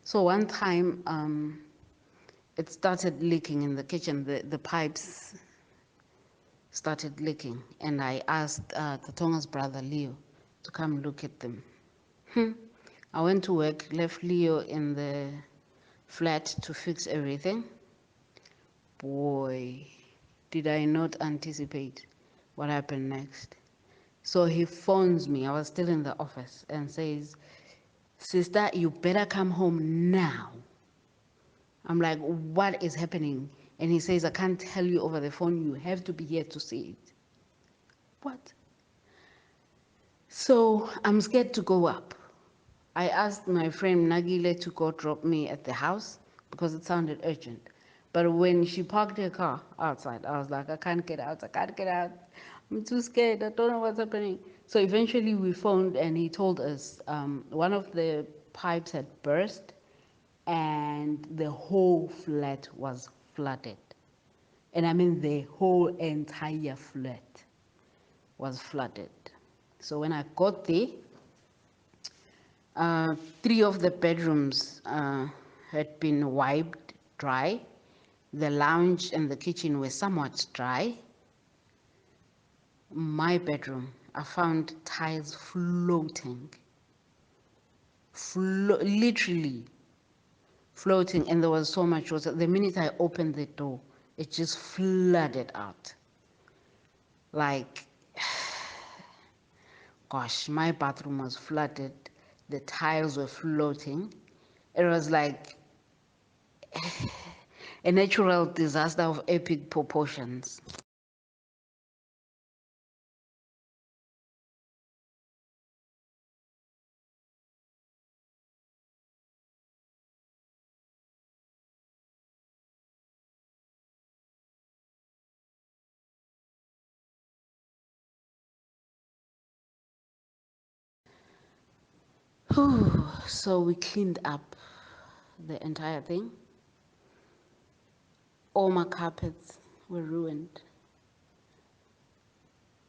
So one time, it started leaking in the kitchen. The pipes started leaking, and I asked Tatonga's brother Leo to come look at them. I went to work, left Leo in the flat to fix everything. Boy, did I not anticipate what happened next. So he phones me, I was still in the office, and says, "Sister, you better come home now." I'm like, "What is happening?" And he says, "I can't tell you over the phone, you have to be here to see it." What? So I'm scared to go up. I asked my friend Nagile to go drop me at the house because it sounded urgent. But when she parked her car outside, I was like, "I can't get out, I can't get out. I'm too scared, I don't know what's happening." So eventually we phoned and he told us one of the pipes had burst and the whole flat was flooded. And I mean the whole entire flat was flooded. So when I got there, uh, three of the bedrooms had been wiped dry. The lounge and the kitchen were somewhat dry. My bedroom, I found tiles floating, literally floating, and there was so much water. The minute I opened the door, it just flooded out. Like, gosh, my bathroom was flooded. The tiles were floating. It was like a natural disaster of epic proportions. Whew. So we cleaned up the entire thing. All my carpets were ruined.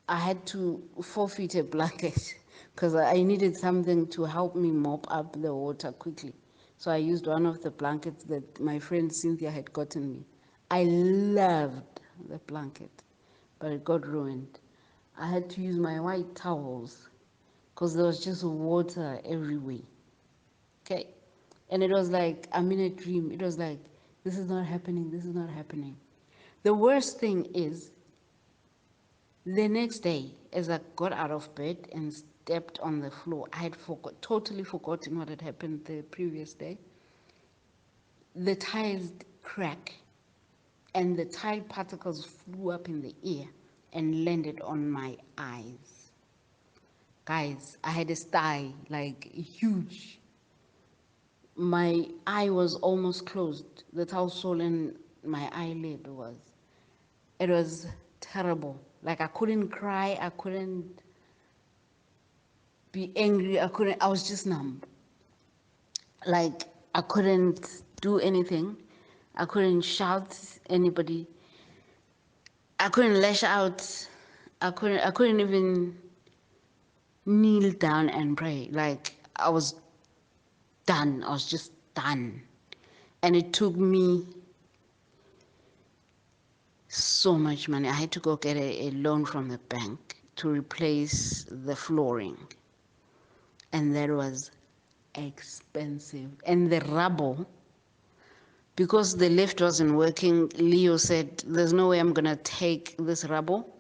I had to forfeit a blanket because I needed something to help me mop up the water quickly. So I used one of the blankets that my friend Cynthia had gotten me. I loved the blanket, but it got ruined. I had to use my white towels because there was just water everywhere. Okay. And it was like, I'm in a dream. It was like, this is not happening. This is not happening. The worst thing is, the next day, as I got out of bed and stepped on the floor, I had totally forgotten what had happened the previous day. The tiles cracked, and the tile particles flew up in the air and landed on my eyes. Guys, I had a sty, like huge. My eye was almost closed. That's how swollen my eyelid was. It was terrible. Like I couldn't cry, I couldn't be angry, I was just numb. Like I couldn't do anything. I couldn't shout anybody. I couldn't lash out. I couldn't even kneel down and pray. Like I was done. I was just done. And it took me so much money. I had to go get a loan from the bank to replace the flooring. And that was expensive. And the rubble, because the lift wasn't working, Leo said, "There's no way I'm going to take this rubble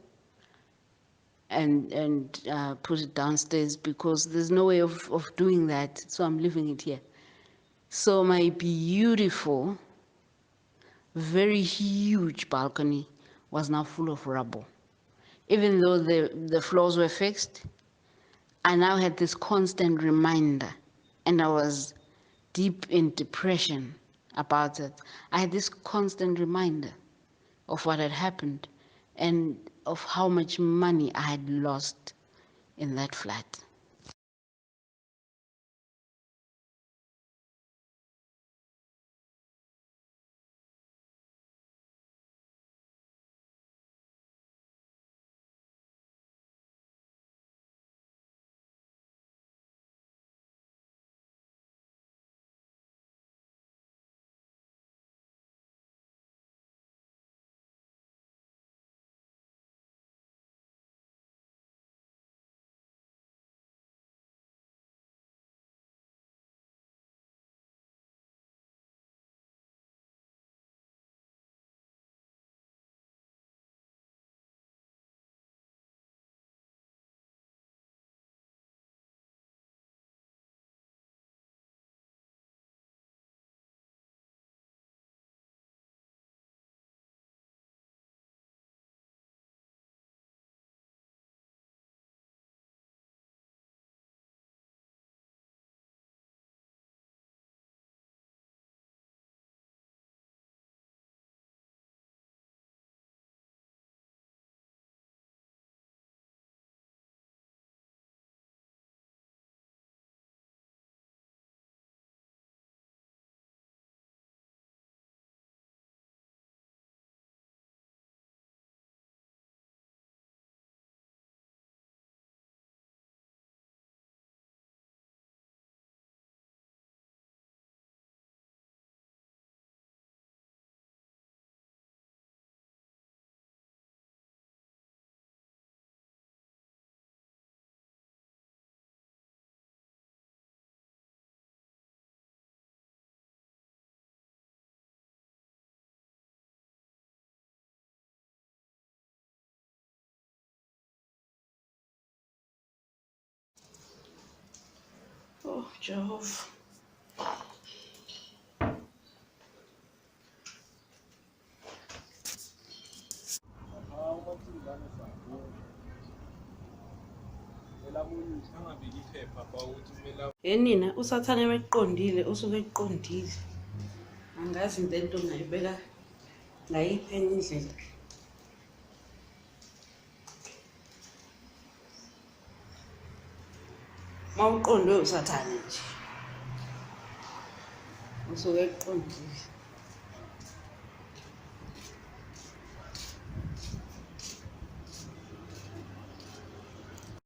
and put it downstairs because there's no way of doing that. So I'm leaving it here." So my beautiful, very huge balcony was now full of rubble. Even though the floors were fixed, I now had this constant reminder, and I was deep in depression about it. I had this constant reminder of what had happened and of how much money I had lost in that flat. Jehova. Nina usathane eqondile usuke eqondile. Angazi into ngayibeka ngayiphi enye indlela. Mawuqondwe usathane nje. Usuke eqondile.